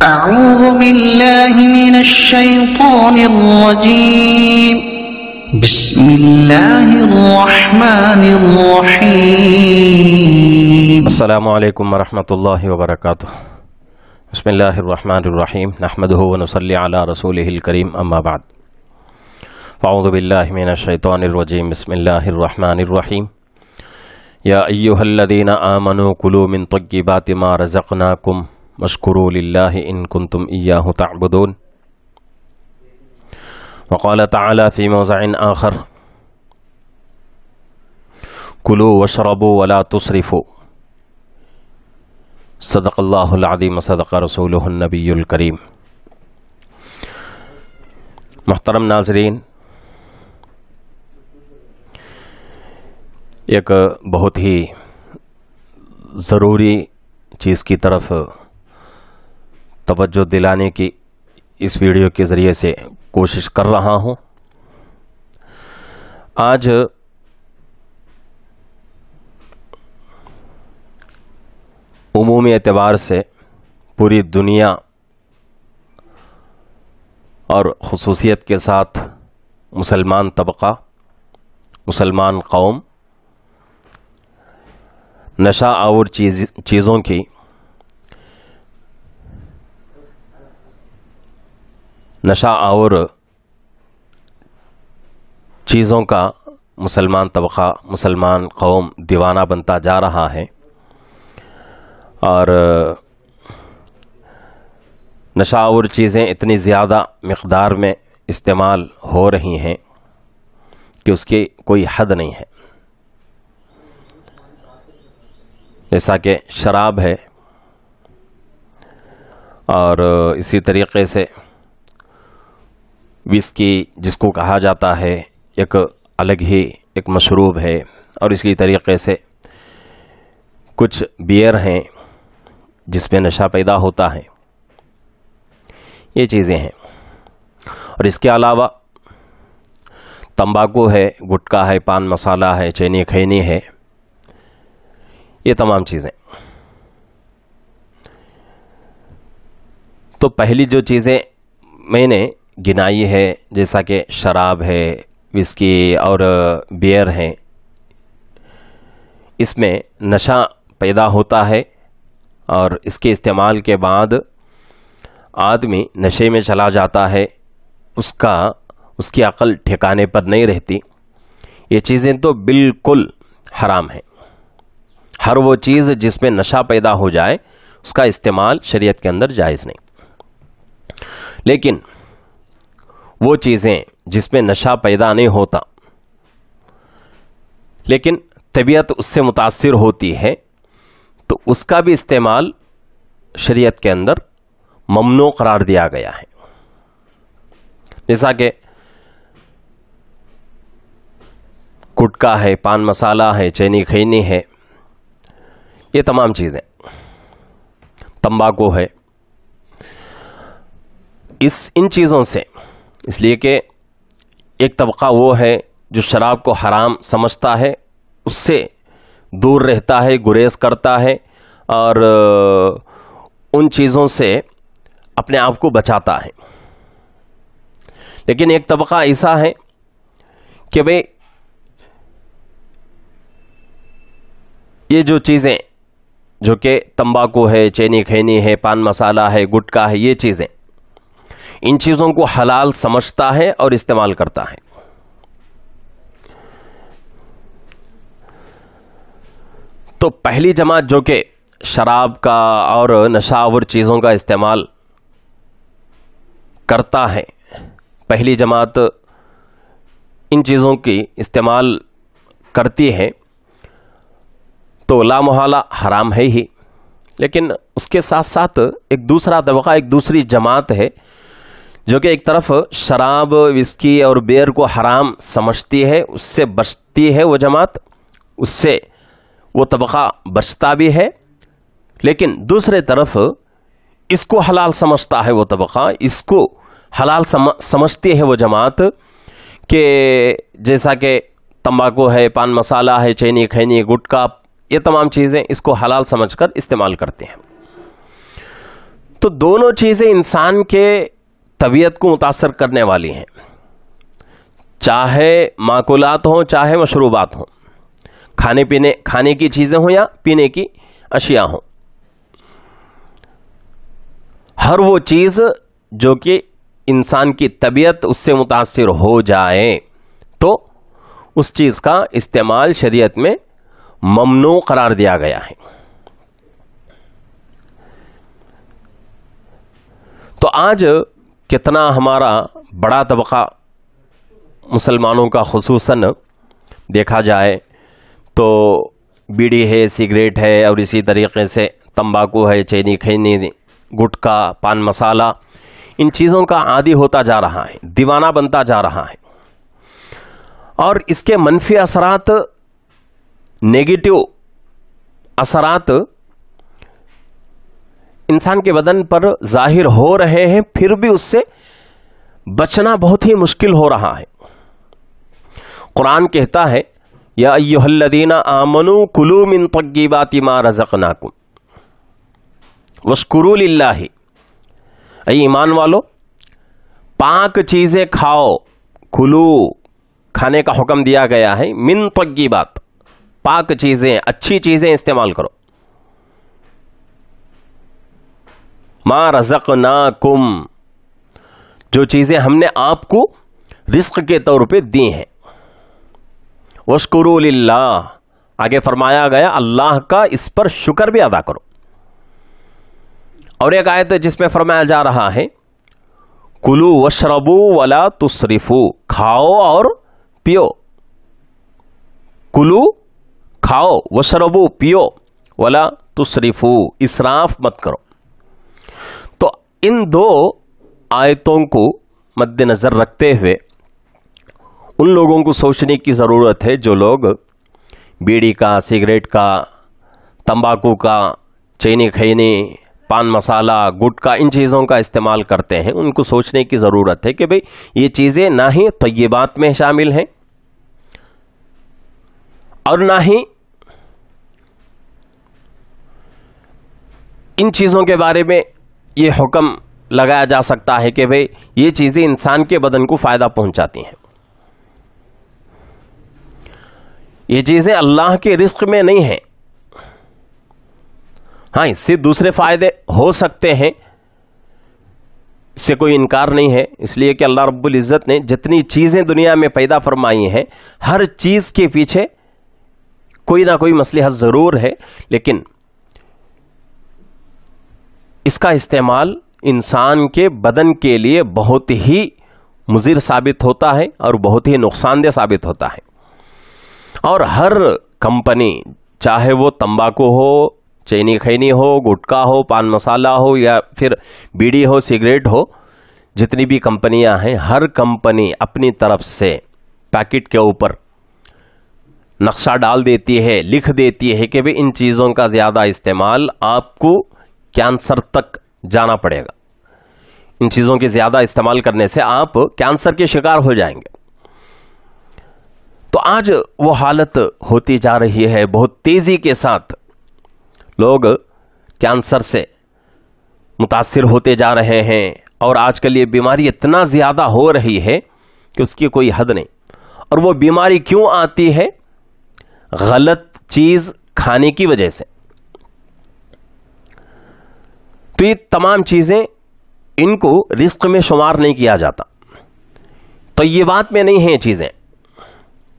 أعوذ بالله من الشيطان الرجيم بسم الله الرحمن الرحيم السلام علیکم ورحمۃ اللہ وبرکاتہ۔ بسم اللہ الرحمن الرحیم نحمده ونصلی علی رسولہ الکریم اما بعد فاعوذ باللہ من الشیطان الرجیم بسم اللہ الرحمن الرحیم یا ایہا الذین آمنوا کلوا من طیبات ما رزقناکم واشکروا للہ ان کنتم ایاہ تعبدون۔ وقال تعالی فی موضع آخر کلوا واشربوا ولا تسرفوا صدق اللہ العظیم صدق رسولہ النبی الکریم۔ محترم ناظرین، ایک بہت ہی ضروری چیز کی طرف توجہ دلانے کی اس ویڈیو کے ذریعے سے کوشش کر رہا ہوں۔ آج عمومی اعتبار سے پوری دنیا اور خصوصیت کے ساتھ مسلمان طبقہ، مسلمان قوم نشہ آور چیزوں کی کا مسلمان طبقہ، مسلمان قوم دیوانہ بنتا جا رہا ہے، اور نشہ آور چیزیں اتنی زیادہ مقدار میں استعمال ہو رہی ہیں کہ اس کی کوئی حد نہیں ہے۔ جیسا کہ شراب ہے، اور اسی طریقے سے وسکی جس کو کہا جاتا ہے ایک الگ ہی ایک مشروب ہے، اور اسی طریقے سے کچھ بیئر ہیں جس میں نشہ پیدا ہوتا ہے، یہ چیزیں ہیں۔ اور اس کے علاوہ تمباکو ہے، گٹکا ہے، پان مسالہ ہے، چینی خینی ہے، یہ تمام چیزیں۔ تو پہلی جو چیزیں میں نے گنائی ہے، جیسا کہ شراب ہے، وسکی اور بیئر ہے، اس میں نشہ پیدا ہوتا ہے، اور اس کے استعمال کے بعد آدمی نشے میں چلا جاتا ہے، اس کی عقل ٹھکانے پر نہیں رہتی۔ یہ چیزیں تو بالکل حرام ہیں۔ ہر وہ چیز جس میں نشہ پیدا ہو جائے اس کا استعمال شریعت کے اندر جائز نہیں، لیکن وہ چیزیں جس میں نشہ پیدا نہیں ہوتا لیکن طبیعت اس سے متاثر ہوتی ہے، تو اس کا بھی استعمال شریعت کے اندر ممنوع قرار دیا گیا ہے۔ جیسا کہ گٹکا ہے، پان مسالہ ہے، چینی خینی ہے، یہ تمام چیزیں، تمباکو ہے، ان چیزوں سے، اس لیے کہ ایک طبقہ وہ ہے جو شراب کو حرام سمجھتا ہے، اس سے دور رہتا ہے، گریز کرتا ہے، اور ان چیزوں سے اپنے آپ کو بچاتا ہے۔ لیکن ایک طبقہ ایسا ہے کہ بھئی یہ جو چیزیں جو کہ تمباکو ہے، چینی خینی ہے، پان مسالہ ہے، گٹکا ہے، یہ چیزیں، ان چیزوں کو حلال سمجھتا ہے اور استعمال کرتا ہے۔ تو پہلی جماعت جو کہ شراب کا اور نشہ آور چیزوں کا استعمال کرتا ہے، پہلی جماعت ان چیزوں کی استعمال کرتی ہے، تو لا محالہ حرام ہے ہی، لیکن اس کے ساتھ ساتھ ایک دوسرا طبقہ، ایک دوسری جماعت ہے جو کہ ایک طرف شراب، وسکی اور بیئر کو حرام سمجھتی ہے، اس سے بچتی ہے وہ جماعت، اس سے وہ طبقہ بچتا بھی ہے، لیکن دوسرے طرف اس کو حلال سمجھتا ہے وہ طبقہ، اس کو حلال سمجھتی ہے وہ جماعت، کہ جیسا کہ تمباکو ہے، پان مسالہ ہے، چینی خینی، گٹکا، یہ تمام چیزیں اس کو حلال سمجھ کر استعمال کرتے ہیں۔ تو تو دونوں چیزیں انسان کے طبیعت کو متاثر کرنے والی ہیں، چاہے ماکولات ہوں چاہے مشروبات ہوں، کھانے کی چیزیں ہوں یا پینے کی اشیاء ہوں، ہر وہ چیز جو کہ انسان کی طبیعت اس سے متاثر ہو جائے تو اس چیز کا استعمال شریعت میں ممنوع قرار دیا گیا ہے۔ تو آج کتنا ہمارا بڑا طبقہ مسلمانوں کا خصوصاً دیکھا جائے تو بیڑی ہے، سگریٹ ہے، اور اسی طریقے سے تمباکو ہے، چینی خینی، گٹکا، پان مسالہ، ان چیزوں کا عادی ہوتا جا رہا ہے، دیوانہ بنتا جا رہا ہے، اور اس کے منفی اثرات، نیگیٹو اثرات انسان کے بدن پر ظاہر ہو رہے ہیں، پھر بھی اس سے بچنا بہت ہی مشکل ہو رہا ہے۔ قرآن کہتا ہے یا ایھا الذین آمنوا کلوا من طیبات ما رزقناکم واشکروا للہ، اے ایمان والو پاک چیزیں کھاؤ، کلو کھانے کا حکم دیا گیا ہے، من طیبات پاک چیزیں، اچھی چیزیں استعمال کرو، ما رزقناکم جو چیزیں ہم نے آپ کو رزق کے طور پہ دی ہیں، واشکروا للہ آگے فرمایا گیا اللہ کا اس پر شکر بھی ادا کرو۔ اور ایک آیت جس میں فرمایا جا رہا ہے کلو واشربو ولا تسرفو، کھاؤ اور پیو، کلو کھاؤ، واشربو پیو، ولا تسرفو اسراف مت کرو۔ تو ان دو آیتوں کو مد نظر رکھتے ہوئے ان لوگوں کو سوچنے کی ضرورت ہے جو لوگ بیڑی کا، سگریٹ کا، تمباکو کا، چینی خینی، پان مسالہ، گٹکا، ان چیزوں کا استعمال کرتے ہیں، ان کو سوچنے کی ضرورت ہے کہ بھئی یہ چیزیں نہ ہی طیبات میں شامل ہیں اور نہ ہی ان چیزوں کے بارے میں یہ حکم لگایا جا سکتا ہے کہ بھئی یہ چیزیں انسان کے بدن کو فائدہ پہنچاتی ہیں، یہ چیزیں اللہ کے رزق میں نہیں ہیں۔ ہاں اس سے دوسرے فائدے ہو سکتے ہیں، اس سے کوئی انکار نہیں ہے، اس لیے کہ اللہ رب العزت نے جتنی چیزیں دنیا میں پیدا فرمائی ہیں ہر چیز کے پیچھے کوئی نہ کوئی مصلحت ضرور ہے، لیکن اس کا استعمال انسان کے بدن کے لیے بہت ہی مضر ثابت ہوتا ہے اور بہت ہی نقصان دہ ثابت ہوتا ہے۔ اور ہر کمپنی، چاہے وہ تمباکو ہو، چینی خینی ہو، گٹکا ہو، پان مسالہ ہو، یا پھر بیڑی ہو، سگریٹ ہو، جتنی بھی کمپنیاں ہیں ہر کمپنی اپنی طرف سے پیکٹ کے اوپر نقشہ ڈال دیتی ہے، لکھ دیتی ہے کہ ان چیزوں کا زیادہ استعمال آپ کو کینسر تک جانا پڑے گا، ان چیزوں کے زیادہ استعمال کرنے سے آپ کینسر کے شکار ہو جائیں گے۔ تو آج وہ حالت ہوتی جا رہی ہے، بہت تیزی کے ساتھ لوگ کینسر سے متاثر ہوتے جا رہے ہیں، اور آج کل یہ بیماری اتنا زیادہ ہو رہی ہے کہ اس کی کوئی حد نہیں۔ اور وہ بیماری کیوں آتی ہے؟ غلط چیز کھانے کی وجہ سے۔ تو یہ تمام چیزیں ان کو رزق میں شمار نہیں کیا جاتا، طیبات میں نہیں ہیں چیزیں،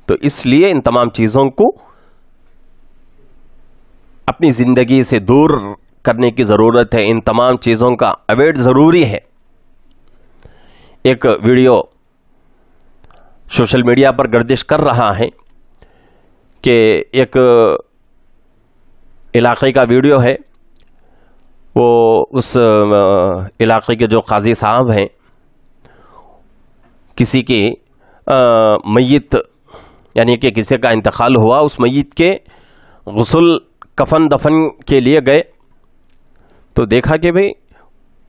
تو اس لیے ان تمام چیزوں کو اپنی زندگی سے دور کرنے کی ضرورت ہے، ان تمام چیزوں کا اوائڈ ضروری ہے۔ ایک ویڈیو سوشل میڈیا پر گردش کر رہا ہے کہ ایک علاقے کا ویڈیو ہے، وہ اس علاقے کے جو قاضی صاحب ہیں، کسی کی میت یعنی کہ کسی کا انتقال ہوا، اس میت کے غسل کفن دفن کے لیے گئے تو دیکھا کہ بھئی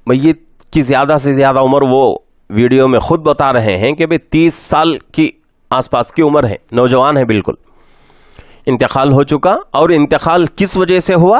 میت کی زیادہ سے زیادہ عمر، وہ ویڈیو میں خود بتا رہے ہیں کہ بھئی 30 سال کی آس پاس کی عمر ہے، نوجوان ہے بالکل، انتقال ہو چکا۔ اور انتقال کس وجہ سے ہوا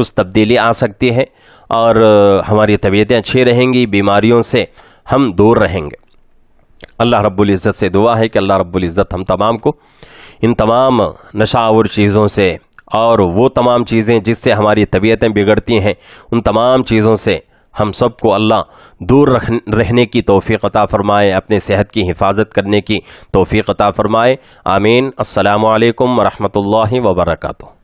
کچھ تبدیلی آ سکتی ہے اور ہماری طبیعتیں اچھی رہیں گی، بیماریوں سے ہم دور رہیں گے۔ اللہ رب العزت سے دعا ہے کہ اللہ رب العزت ہم تمام کو ان تمام نشہ چیزوں سے اور وہ تمام چیزیں جس سے ہماری طبیعتیں بگڑتی ہیں، ان تمام چیزوں سے ہم سب کو اللہ دور رہنے کی توفیق عطا فرمائے، اپنے صحت کی حفاظت کرنے کی توفیق عطا فرمائے۔ آمین۔ السلام علیکم ورحمۃ اللہ وبرکاتہ۔